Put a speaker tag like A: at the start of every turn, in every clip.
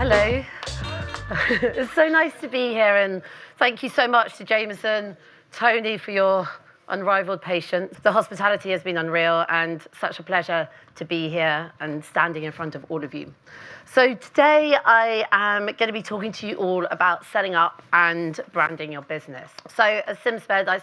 A: Hello. It's so nice to be here, and thank you so much to Jameson, Tony, for your unrivaled patience. The hospitality has been unreal, and such a pleasure to be here and standing in front of all of you. So today I am going to be talking to you all about setting up and branding your business. So as Sim said, I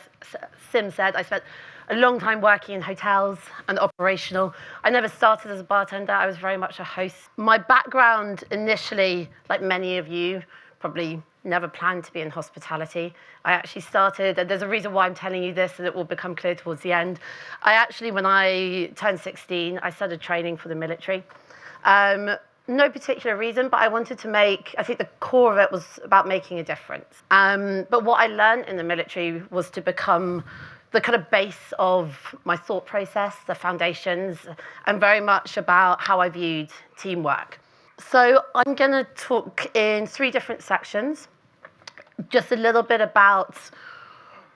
A: spent a long time working in hotels and operational. I never started as a bartender. I was very much a host. My background initially, like many of you, probably never planned to be in hospitality. I actually started, and there's a reason why I'm telling you this, and it will become clear towards the end. When I turned 16, I started training for the military. No particular reason, but I wanted to I think the core of it was about making a difference. But what I learned in the military was to become the kind of base of my thought process, the foundations, and very much about how I viewed teamwork. So I'm going to talk in 3 different sections, just a little bit about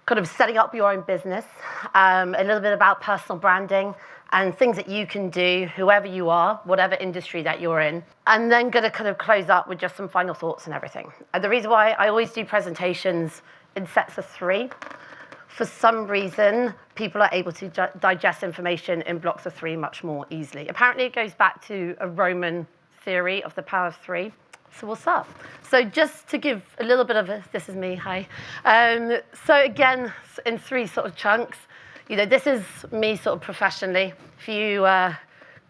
A: kind of setting up your own business, a little bit about personal branding, and things that you can do, whoever you are, whatever industry that you're in, and then going to kind of close up with just some final thoughts and everything. And the reason why I always do presentations in sets of 3, for some reason, people are able to digest information in blocks of 3 much more easily. Apparently, it goes back to a Roman theory of the power of 3. So we'll start. So just to give a little bit of this is me, hi. So again, in 3 sort of chunks, this is me sort of professionally. If you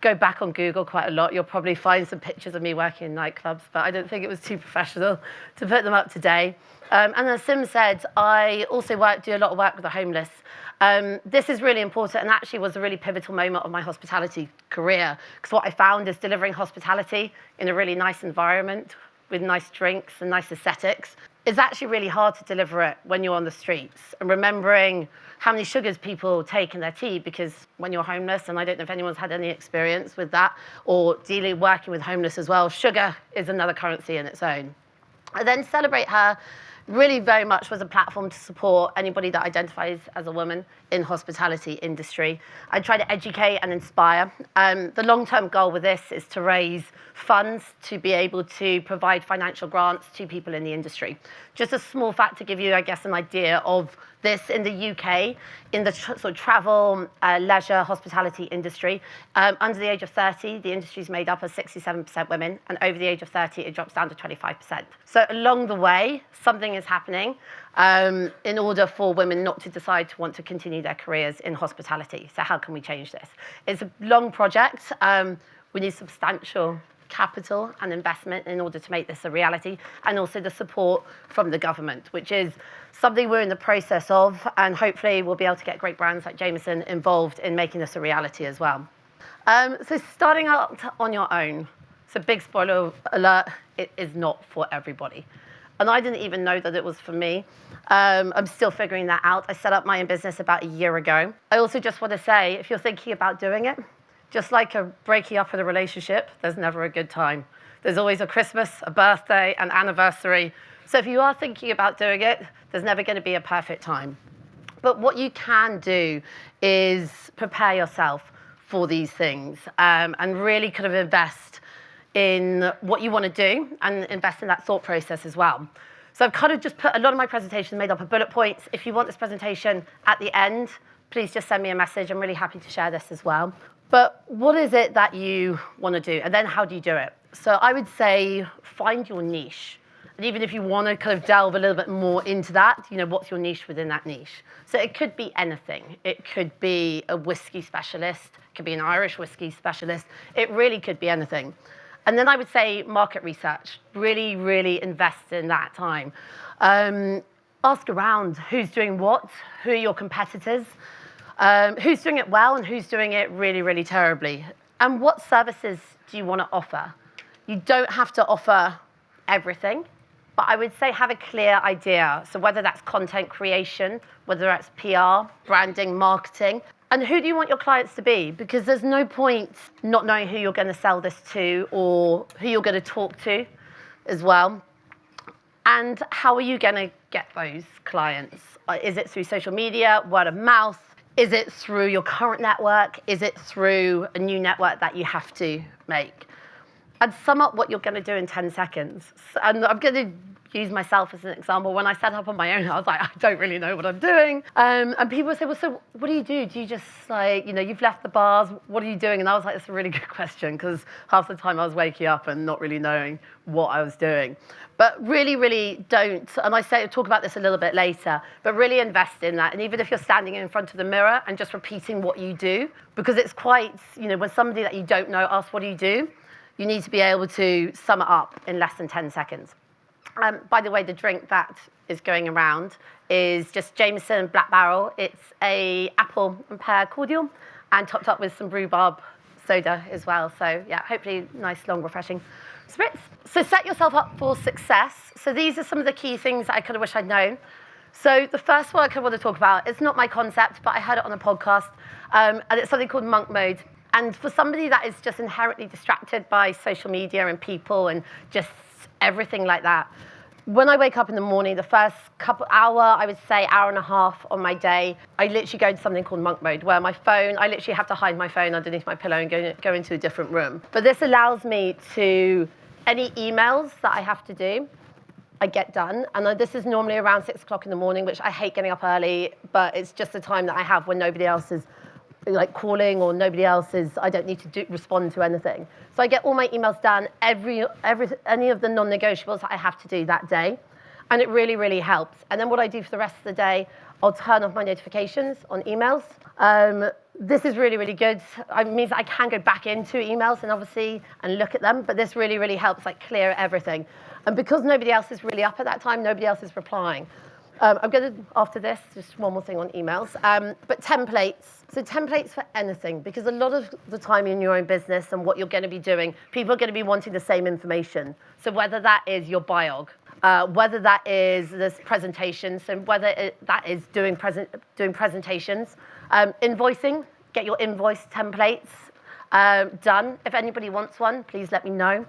A: go back on Google quite a lot, you'll probably find some pictures of me working in nightclubs, but I don't think it was too professional to put them up today. And as Sim said, I also do a lot of work with the homeless. This is really important, and actually was a really pivotal moment of my hospitality career, because what I found is delivering hospitality in a really nice environment with nice drinks and nice aesthetics is actually really hard to deliver it when you're on the streets. And remembering how many sugars people take in their tea, because when you're homeless, and I don't know if anyone's had any experience with that, or working with homeless as well, sugar is another currency in its own. And then Celebrate Her really very much was a platform to support anybody that identifies as a woman in hospitality industry. I try to educate and inspire. The long-term goal with this is to raise funds to be able to provide financial grants to people in the industry. Just a small fact to give you, I guess, an idea of this in the UK, in the sort of travel, leisure, hospitality industry. Under the age of 30, the industry is made up of 67% women, and over the age of 30, it drops down to 25%. So along the way, something is happening in order for women not to decide to want to continue their careers in hospitality. So how can we change this? It's a long project. We need substantial capital and investment in order to make this a reality, and also the support from the government, which is something we're in the process of, and hopefully we'll be able to get great brands like Jameson involved in making this a reality as well. So starting out on your own, so big spoiler alert, it is not for everybody. And I didn't even know that it was for me. I'm still figuring that out. I set up my own business about a year ago. I also just want to say, if you're thinking about doing it, just like breaking up in a relationship, there's never a good time. There's always a Christmas, a birthday, an anniversary. So if you are thinking about doing it, there's never going to be a perfect time. But what you can do is prepare yourself for these things, and really kind of invest in what you want to do and invest in that thought process as well. So I've kind of just put a lot of my presentation made up of bullet points. If you want this presentation at the end, please just send me a message. I'm really happy to share this as well. But what is it that you want to do? And then how do you do it? So I would say find your niche. And even if you want to kind of delve a little bit more into that, what's your niche within that niche? So it could be anything. It could be a whiskey specialist. It could be an Irish whiskey specialist. It really could be anything. And then I would say market research. Really, really invest in that time. Ask around who's doing what, who are your competitors, who's doing it well and who's doing it really, really terribly. And what services do you want to offer? You don't have to offer everything, but I would say have a clear idea. So whether that's content creation, whether that's PR, branding, marketing, and who do you want your clients to be? Because there's no point not knowing who you're going to sell this to or who you're going to talk to as well. And how are you going to get those clients? Is it through social media, word of mouth? Is it through your current network? Is it through a new network that you have to make? and sum up what you're going to do in 10 seconds. And I'm going to use myself as an example. When I set up on my own, I was like, I don't really know what I'm doing. And people would say, well, so what do you do? Do you just like, you've left the bars, what are you doing? And I was like, that's a really good question, because half the time I was waking up and not really knowing what I was doing. But really, really don't, and talk about this a little bit later, but really invest in that. And even if you're standing in front of the mirror and just repeating what you do, because it's quite, when somebody that you don't know asks, what do you do? You need to be able to sum it up in less than 10 seconds. By the way, the drink that is going around is just Jameson Black Barrel. It's a apple and pear cordial and topped up with some rhubarb soda as well. So yeah, hopefully nice, long, refreshing spritz. So set yourself up for success. So these are some of the key things that I kind of wish I'd known. So the first one I kind of want to talk about, it's not my concept, but I heard it on a podcast, and it's something called monk mode. And for somebody that is just inherently distracted by social media and people and just everything like that, when I wake up in the morning, the first I would say hour and a half on my day, I literally go into something called monk mode, where my phone, I literally have to hide my phone underneath my pillow and go into a different room. But this allows me to, any emails that I have to do, I get done. And this is normally around 6 o'clock in the morning, which I hate getting up early, but it's just the time that I have when nobody else is like calling or nobody else is, I don't need to respond to anything. So I get all my emails done, any of the non-negotiables that I have to do that day. And it really, really helps. And then what I do for the rest of the day, I'll turn off my notifications on emails. This is really, really good. It means that I can go back into emails and look at them, but this really, really helps like clear everything. And because nobody else is really up at that time, nobody else is replying. I'm going to, after this, just one more thing on emails, but templates. So templates for anything, because a lot of the time in your own business and what you're going to be doing, people are going to be wanting the same information. So whether that is your biog, whether that is this presentation, so whether that is doing presentations, invoicing, get your invoice templates done. If anybody wants one, please let me know.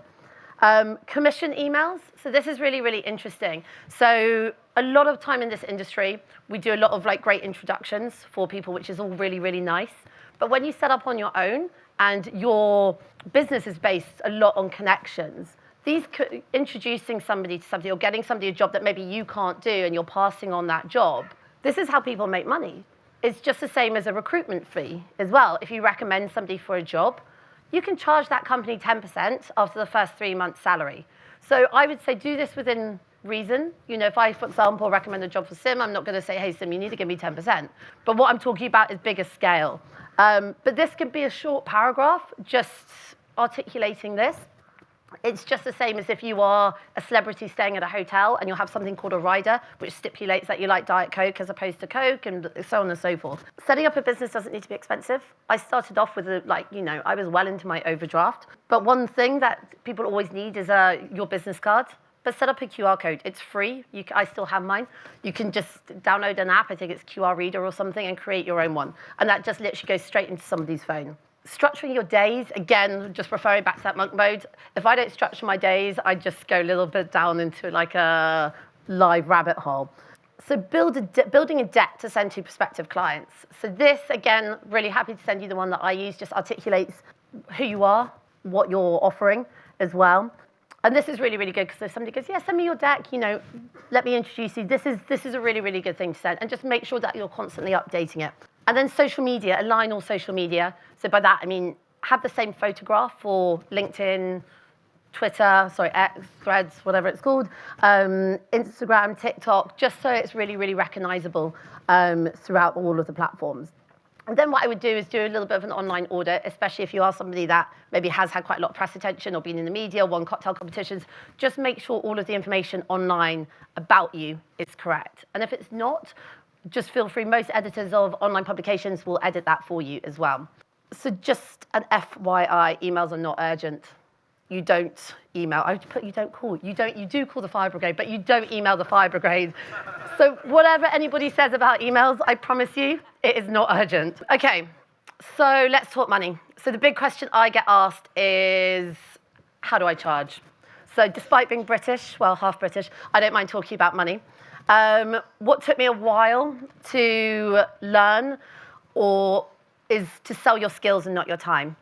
A: Commission emails. So this is really, really interesting. So a lot of time in this industry, we do a lot of like great introductions for people, which is all really, really nice. But when you set up on your own and your business is based a lot on connections, introducing somebody to somebody or getting somebody a job that maybe you can't do and you're passing on that job, this is how people make money. It's just the same as a recruitment fee as well. If you recommend somebody for a job, you can charge that company 10% after the first 3 months' salary. So I would say do this within reason. If I, for example, recommend a job for Sim, I'm not going to say, hey, Sim, you need to give me 10%. But what I'm talking about is bigger scale. But this could be a short paragraph just articulating this. It's just the same as if you are a celebrity staying at a hotel and you'll have something called a rider, which stipulates that you like Diet Coke as opposed to Coke and so on and so forth. Setting up a business doesn't need to be expensive. I started off with, I was well into my overdraft. But one thing that people always need is your business card. But set up a QR code. It's free. I still have mine. You can just download an app, I think it's QR Reader or something, and create your own one. And that just literally goes straight into somebody's phone. Structuring your days, again, just referring back to that monk mode. If I don't structure my days, I just go a little bit down into like a live rabbit hole. So building a deck to send to prospective clients. So this, again, really happy to send you the one that I use, just articulates who you are, what you're offering as well. And this is really, really good because if somebody goes, yeah, send me your deck, let me introduce you. This is a really, really good thing to send. And just make sure that you're constantly updating it. And then social media, align all social media. So by that, I mean, have the same photograph for LinkedIn, Twitter, X, Threads, whatever it's called, Instagram, TikTok, just so it's really, really recognizable throughout all of the platforms. And then what I would do is do a little bit of an online audit, especially if you are somebody that maybe has had quite a lot of press attention or been in the media, won cocktail competitions. Just make sure all of the information online about you is correct. And if it's not, just feel free. Most editors of online publications will edit that for you as well. So just an FYI, emails are not urgent. You don't email. I would put you don't call. You do call the fire brigade, but you don't email the fire brigade. So whatever anybody says about emails, I promise you, it is not urgent. Okay, so let's talk money. So the big question I get asked is, how do I charge? So despite being British, well, half British, I don't mind talking about money. What took me a while to learn is to sell your skills and not your time.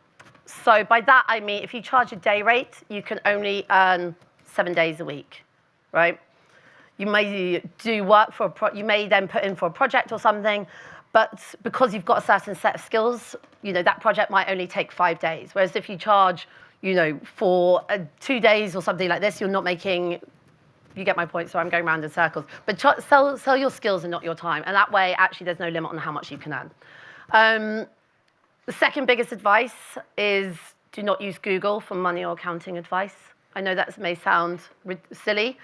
A: So by that, I mean, if you charge a day rate, you can only earn 7 days a week, right? You may do work for you may then put in for a project or something, but because you've got a certain set of skills, that project might only take 5 days. Whereas if you charge, for 2 days or something like this, you're not making. You get my point, so I'm going around in circles. But sell your skills and not your time. And that way, actually, there's no limit on how much you can earn. The second biggest advice is do not use Google for money or accounting advice. I know that may sound silly,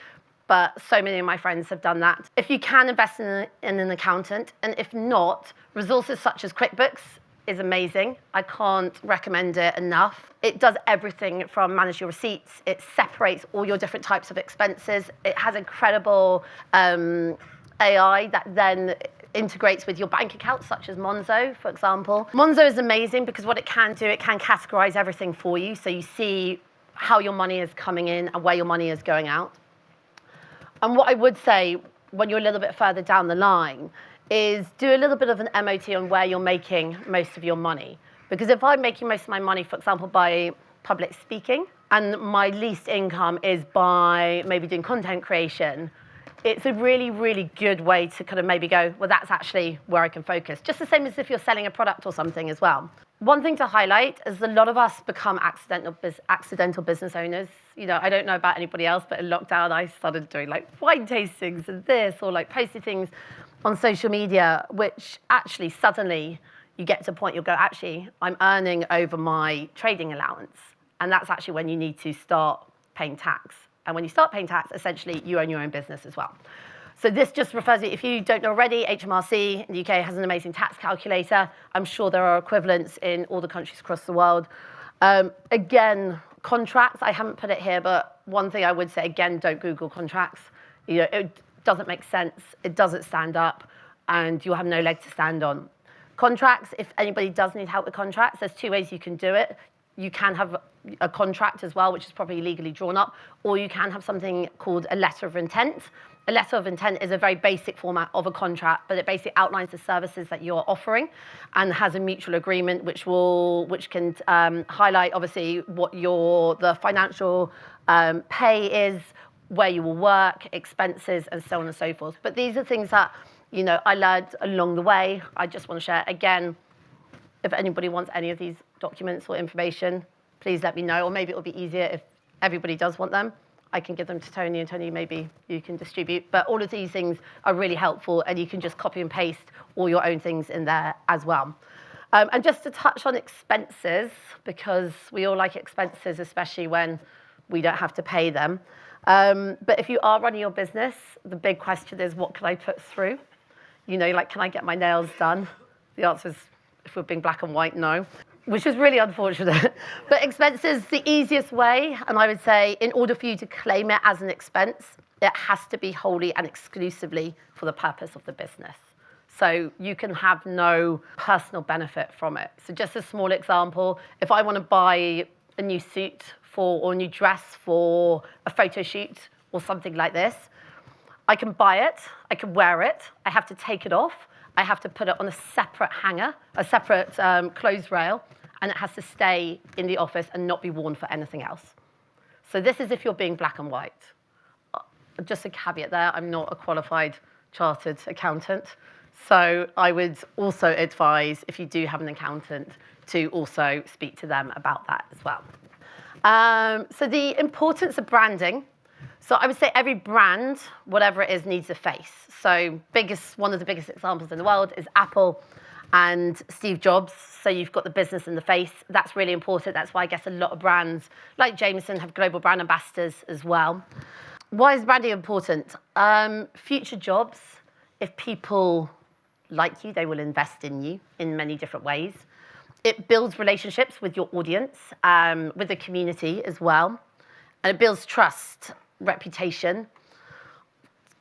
A: but so many of my friends have done that. If you can, invest in an accountant. And if not, resources such as QuickBooks is amazing. I can't recommend it enough. It does everything from manage your receipts. It separates all your different types of expenses. It has incredible AI that then integrates with your bank accounts, such as Monzo, for example. Monzo is amazing because what it can do, it can categorize everything for you. So you see how your money is coming in and where your money is going out. And what I would say when you're a little bit further down the line is do a little bit of an MOT on where you're making most of your money. Because if I'm making most of my money, for example, by public speaking, and my least income is by maybe doing content creation, it's a really, really good way to kind of maybe go, well, that's actually where I can focus. Just the same as if you're selling a product or something as well. One thing to highlight is a lot of us become accidental business owners. I don't know about anybody else, but in lockdown, I started doing like wine tastings and this, or like posting things on social media, which actually suddenly you get to a point you'll go, actually, I'm earning over my trading allowance. And that's actually when you need to start paying tax. And when you start paying tax, essentially, you own your own business as well. So this just refers to, if you don't know already, HMRC in the UK has an amazing tax calculator. I'm sure there are equivalents in all the countries across the world. Again, contracts, I haven't put it here, but one thing I would say, again, don't Google contracts. It doesn't make sense. It doesn't stand up, and you'll have no leg to stand on. Contracts, if anybody does need help with contracts, there's 2 ways you can do it. You can have a contract as well, which is probably legally drawn up, or you can have something called a letter of intent. A letter of intent is a very basic format of a contract, but it basically outlines the services that you're offering and has a mutual agreement which can highlight, obviously, what the financial pay is, where you will work, expenses, and so on and so forth. But these are things that I learned along the way. I just want to share. Again, if anybody wants any of these documents or information, please let me know. Or maybe it'll be easier if everybody does want them. I can give them to Tony, and Tony, maybe you can distribute. But all of these things are really helpful, and you can just copy and paste all your own things in there as well. And just to touch on expenses, because we all like expenses, especially when we don't have to pay them. But if you are running your business, the big question is, what can I put through? Can I get my nails done? The answer is, if we're being black and white, no. Which is really unfortunate. But expenses, the easiest way, and I would say in order for you to claim it as an expense, it has to be wholly and exclusively for the purpose of the business. So you can have no personal benefit from it. So just a small example, if I want to buy a new suit or a new dress for a photo shoot or something like this, I can buy it, I can wear it, I have to take it off, I have to put it on a separate hanger, a separate clothes rail, and it has to stay in the office and not be worn for anything else. So this is if you're being black and white. Just a caveat there, I'm not a qualified chartered accountant. So I would also advise, if you do have an accountant, to also speak to them about that as well. So the importance of branding. So I would say every brand, whatever it is, needs a face. So one of the biggest examples in the world is Apple and Steve Jobs. So you've got the business and the face. That's really important. That's why I guess a lot of brands like Jameson have global brand ambassadors as well. Why is branding important? Future jobs, if people like you, they will invest in you in many different ways. It builds relationships with your audience, with the community as well. And it builds trust, reputation,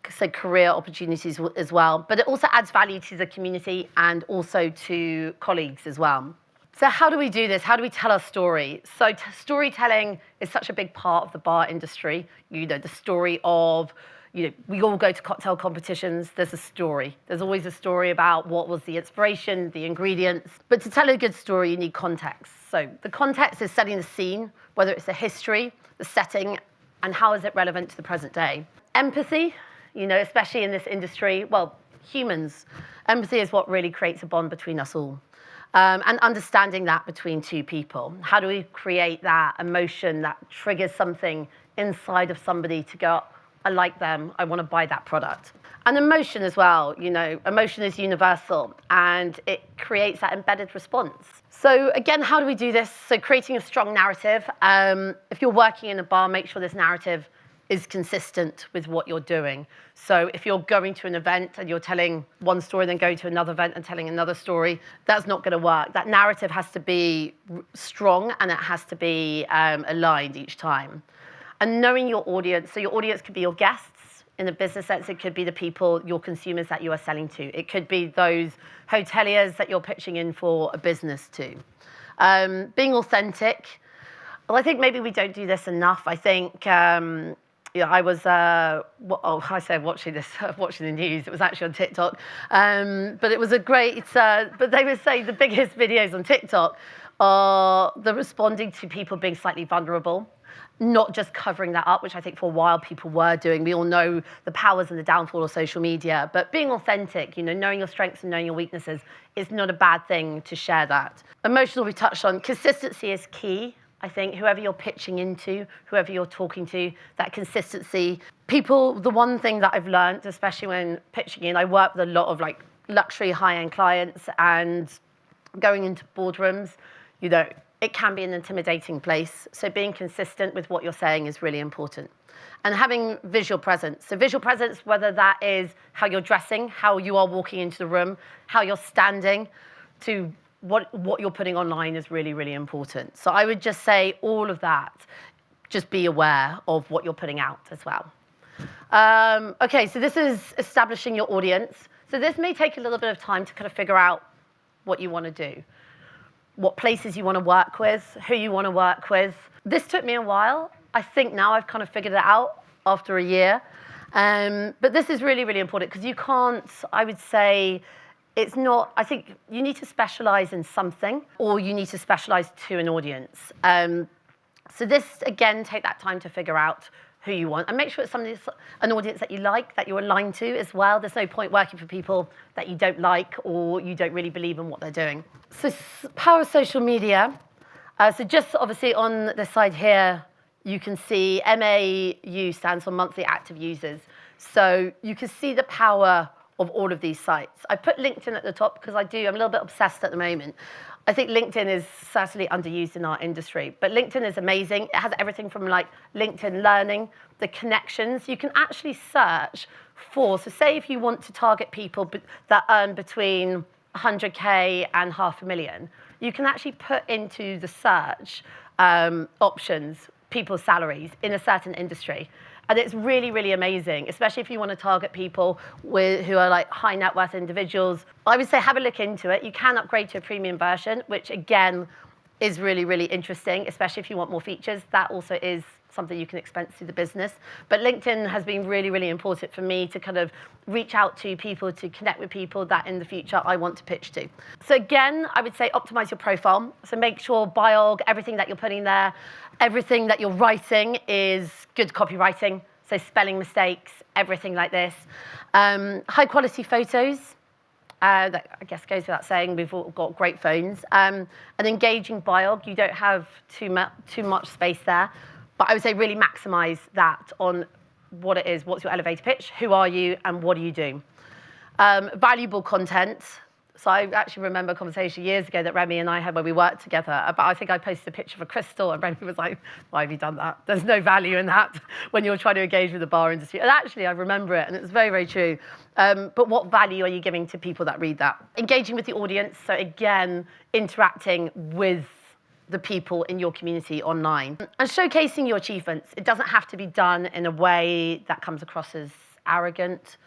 A: so career opportunities as well. But it also adds value to the community and also to colleagues as well. So how do we do this? How do we tell our story? So storytelling is such a big part of the bar industry. The story of, we all go to cocktail competitions. There's a story. There's always a story about what was the inspiration, the ingredients. But to tell a good story, you need context. So the context is setting the scene, whether it's the history, the setting, and how is it relevant to the present day. Empathy, especially in this industry, well, humans, empathy is what really creates a bond between us all. And understanding that between two people. How do we create that emotion that triggers something inside of somebody to go, I like them, I want to buy that product. And emotion as well, emotion is universal and it creates that embedded response. So again, how do we do this? So creating a strong narrative. If you're working in a bar, make sure this narrative is consistent with what you're doing. So if you're going to an event and you're telling one story, then going to another event and telling another story, that's not going to work. That narrative has to be strong and it has to be aligned each time. And knowing your audience, so your audience could be your guests. In a business sense, it could be the people, your consumers that you are selling to. It could be those hoteliers that you're pitching in for a business to. Being authentic. Well, I think maybe we don't do this enough. I think, I was, watching the news. It was actually on TikTok. But it was a great, but they would say the biggest videos on TikTok are the responding to people being slightly vulnerable. Not just covering that up, which I think for a while people were doing. We all know the powers and the downfall of social media, but being authentic, knowing your strengths and knowing your weaknesses is not a bad thing to share that. Emotional we touched on. Consistency is key. I think whoever you're pitching into, whoever you're talking to, that consistency. People, the one thing that I've learned, especially when pitching in, I work with a lot of luxury high-end clients and going into boardrooms, it can be an intimidating place. So being consistent with what you're saying is really important. And having visual presence. So visual presence, whether that is how you're dressing, how you are walking into the room, how you're standing, to what you're putting online is really, really important. So I would just say all of that, just be aware of what you're putting out as well. Okay, so this is establishing your audience. So this may take a little bit of time to kind of figure out what you want to do. What places you want to work with, who you want to work with. This took me a while. I think now I've kind of figured it out after a year. But this is really, really important because you can't, I would say, it's not, I think you need to specialize in something or you need to specialize to an audience. So this, again, take that time to figure out who you want and make sure it's an audience that you like, that you're aligned to as well. There's no point working for people that you don't like or you don't really believe in what they're doing. So power of social media. So just obviously on the side here, you can see MAU stands for monthly active users. So you can see the power of all of these sites. I put LinkedIn at the top because I'm a little bit obsessed at the moment. I think LinkedIn is certainly underused in our industry, but LinkedIn is amazing. It has everything from LinkedIn Learning, the connections. You can actually search for, so say if you want to target people that earn between 100K and 500,000, you can actually put into the search options, people's salaries in a certain industry. And it's really, really amazing, especially if you want to target people who are high net worth individuals. I would say have a look into it. You can upgrade to a premium version, which again is really, really interesting, especially if you want more features. That also is something you can expense through the business. But LinkedIn has been really, really important for me to kind of reach out to people, to connect with people that in the future I want to pitch to. So again, I would say optimize your profile. So make sure biog, everything that you're putting there, everything that you're writing is good copywriting. So spelling mistakes, everything like this. High quality photos. That I guess goes without saying, we've all got great phones. An engaging biog, you don't have too much space there. But I would say really maximize that on what it is, what's your elevator pitch, who are you, and what do you do? Valuable content. So I actually remember a conversation years ago that Remy and I had when we worked together about, I think I posted a picture of a crystal and Remy was like, why have you done that? There's no value in that when you're trying to engage with the bar industry. And actually, I remember it and it was very, very true. But what value are you giving to people that read that? Engaging with the audience. So again, interacting with the people in your community online. And showcasing your achievements. It doesn't have to be done in a way that comes across as arrogant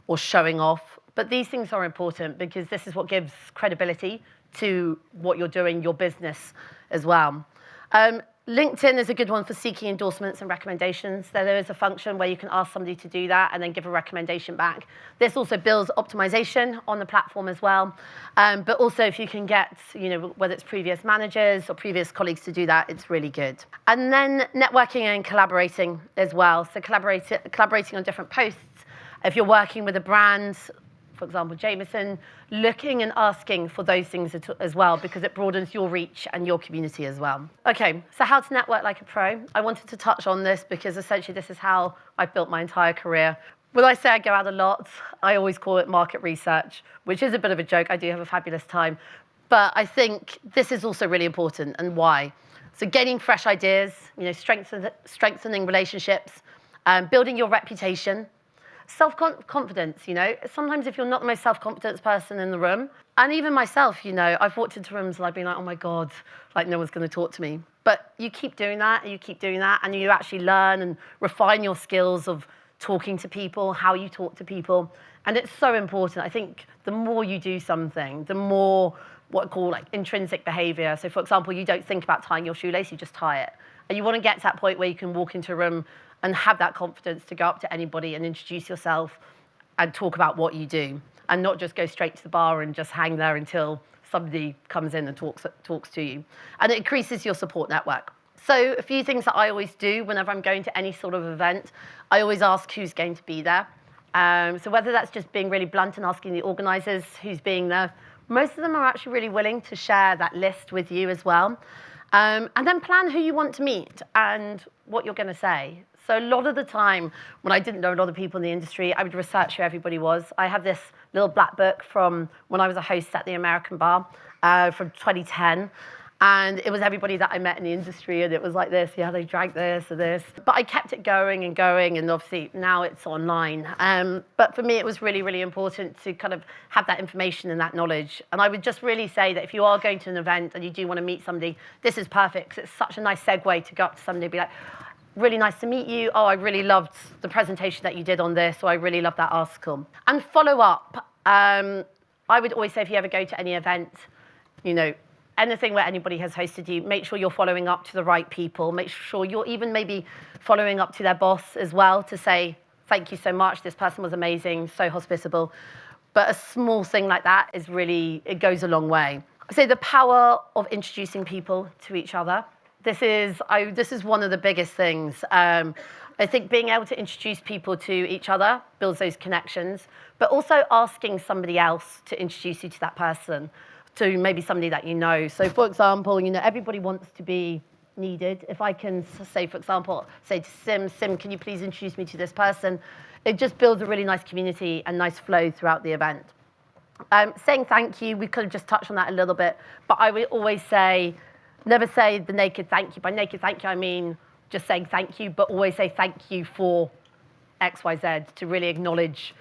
A: or showing off. But these things are important because this is what gives credibility to what you're doing, your business as well. LinkedIn is a good one for seeking endorsements and recommendations. There is a function where you can ask somebody to do that and then give a recommendation back. This also builds optimization on the platform as well. But also if you can get, whether it's previous managers or previous colleagues to do that, it's really good. And then networking and collaborating as well. So collaborating on different posts. If you're working with a brand, for example, Jameson, looking and asking for those things as well, because it broadens your reach and your community as well. Okay, so how to network like a pro. I wanted to touch on this because essentially this is how I've built my entire career. When I say I go out a lot, I always call it market research, which is a bit of a joke. I do have a fabulous time. But I think this is also really important, and why? So gaining fresh ideas, strengthening relationships, building your reputation. Self-confidence, Sometimes if you're not the most self-confident person in the room, and even myself, I've walked into rooms and I've been like, oh my God, like no one's going to talk to me. But you keep doing that, and you keep doing that, and you actually learn and refine your skills of talking to people, how you talk to people. And it's so important. I think the more you do something, the more what I call like intrinsic behavior. So for example, you don't think about tying your shoelace, you just tie it. And you want to get to that point where you can walk into a room and have that confidence to go up to anybody and introduce yourself and talk about what you do, and not just go straight to the bar and just hang there until somebody comes in and talks to you. And it increases your support network. So a few things that I always do whenever I'm going to any sort of event, I always ask who's going to be there. So whether that's just being really blunt and asking the organizers who's being there, most of them are actually really willing to share that list with you as well. And then plan who you want to meet and what you're going to say. So a lot of the time, when I didn't know a lot of people in the industry, I would research who everybody was. I have this little black book from when I was a host at the American Bar from 2010. And it was everybody that I met in the industry, and it was like this, yeah, they drank this or this. But I kept it going, and obviously now it's online. But for me, it was really, really important to kind of have that information and that knowledge. And I would just really say that if you are going to an event and you do want to meet somebody, this is perfect, because it's such a nice segue to go up to somebody and be like, really nice to meet you. Oh, I really loved the presentation that you did on this, or I really loved that article. And follow up. I would always say if you ever go to any event, anything where anybody has hosted you, make sure you're following up to the right people. Make sure you're even maybe following up to their boss as well to say, thank you so much, this person was amazing, so hospitable. But a small thing like that is really, it goes a long way. I say the power of introducing people to each other. This is one of the biggest things. I think being able to introduce people to each other builds those connections, but also asking somebody else to introduce you to that person, to maybe somebody that you know. So for example, everybody wants to be needed. If I can say, for example, say to Sim, can you please introduce me to this person? It just builds a really nice community and nice flow throughout the event. Saying thank you, we could have just touched on that a little bit, but I would always say, never say the naked thank you. By naked thank you, I mean just saying thank you, but always say thank you for X, Y, Z, to really acknowledge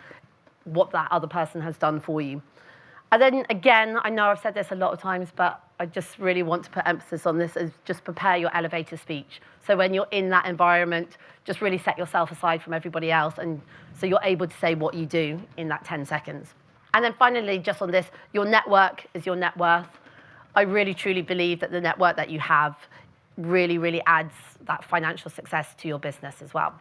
A: what that other person has done for you. And then again, I know I've said this a lot of times, but I just really want to put emphasis on this, is just prepare your elevator speech. So when you're in that environment, just really set yourself aside from everybody else, and so you're able to say what you do in that 10 seconds. And then finally, just on this, your network is your net worth. I really, truly believe that the network that you have really, really adds that financial success to your business as well.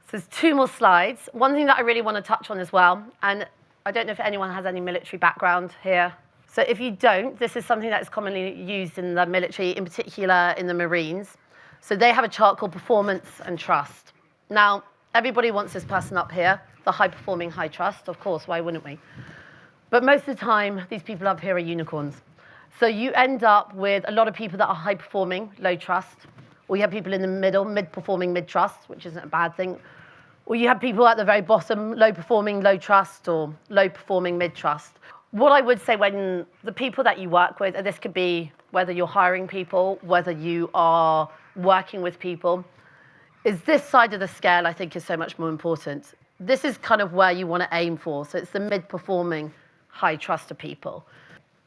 A: So there's 2 more slides. One thing that I really want to touch on as well, and I don't know if anyone has any military background here. So if you don't, this is something that is commonly used in the military, in particular in the Marines. So they have a chart called performance and trust. Now, everybody wants this person up here, the high-performing, high trust. Of course, why wouldn't we? But most of the time, these people up here are unicorns. So you end up with a lot of people that are high-performing, low trust, or you have people in the middle, mid-performing, mid-trust, which isn't a bad thing. Or you have people at the very bottom, low-performing, low trust, or low-performing, mid-trust. What I would say when the people that you work with, and this could be whether you're hiring people, whether you are working with people, is this side of the scale I think is so much more important. This is kind of where you want to aim for. So it's the mid-performing, high-trust of people.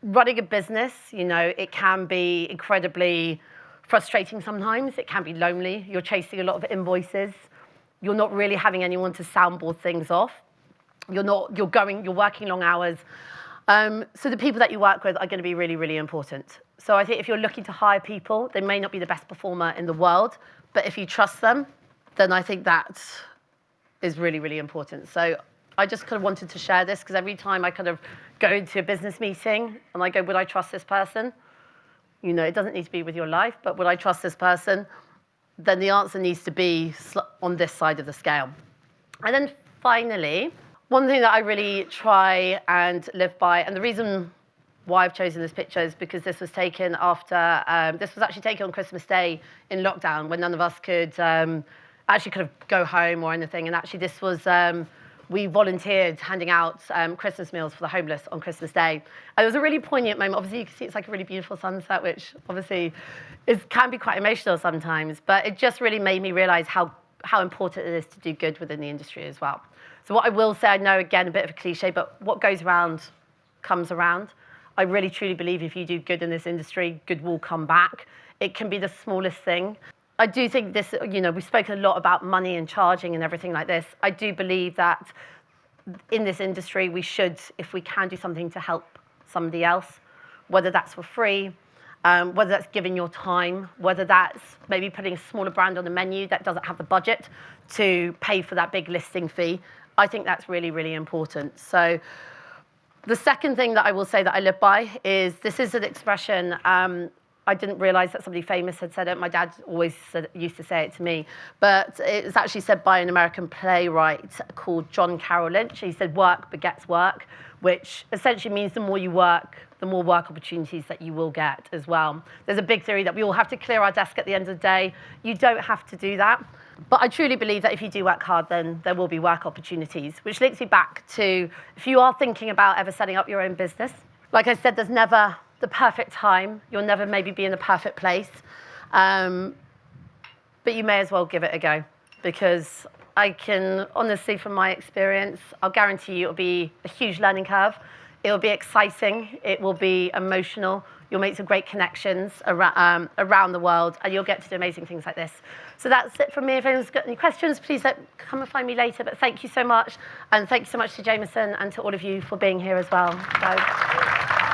A: Running a business, it can be incredibly frustrating sometimes. It can be lonely. You're chasing a lot of invoices. You're not really having anyone to soundboard things off. You're working long hours. So the people that you work with are going to be really, really important. So I think if you're looking to hire people, they may not be the best performer in the world, but if you trust them, then I think that is really, really important. So I just kind of wanted to share this because every time I kind of go into a business meeting and I go, would I trust this person? You know, it doesn't need to be with your life, but would I trust this person? Then the answer needs to be on this side of the scale. And then finally, one thing that I really try and live by, and the reason why I've chosen this picture is because this was taken after, this was actually taken on Christmas Day in lockdown when none of us could actually kind of go home or anything. And actually this was, we volunteered handing out Christmas meals for the homeless on Christmas Day. And it was a really poignant moment. Obviously, you can see it's like a really beautiful sunset, which obviously can be quite emotional sometimes. But it just really made me realize how important it is to do good within the industry as well. So what I will say, I know, again, a bit of a cliche, but what goes around comes around. I really, truly believe if you do good in this industry, good will come back. It can be the smallest thing. I do think this, you know, we've spoken a lot about money and charging and everything like this. I do believe that in this industry, we should, if we can do something to help somebody else, whether that's for free, whether that's giving your time, whether that's maybe putting a smaller brand on the menu that doesn't have the budget to pay for that big listing fee. I think that's really, really important. So the second thing that I will say that I live by is, this is an expression, I didn't realize that somebody famous had said it. My dad always used to say it to me, but it was actually said by an American playwright called John Carroll Lynch. He said, work begets work, which essentially means the more you work, the more work opportunities that you will get as well. There's a big theory that we all have to clear our desk at the end of the day. You don't have to do that. But I truly believe that if you do work hard, then there will be work opportunities, which links me back to, if you are thinking about ever setting up your own business, like I said, there's never the perfect time. You'll never maybe be in the perfect place. But you may as well give it a go, because I can honestly, from my experience, I'll guarantee you it'll be a huge learning curve. It'll be exciting. It will be emotional. You'll make some great connections around the world, and you'll get to do amazing things like this. So that's it from me. If anyone's got any questions, please come and find me later. But thank you so much. And thank you so much to Jameson and to all of you for being here as well. So.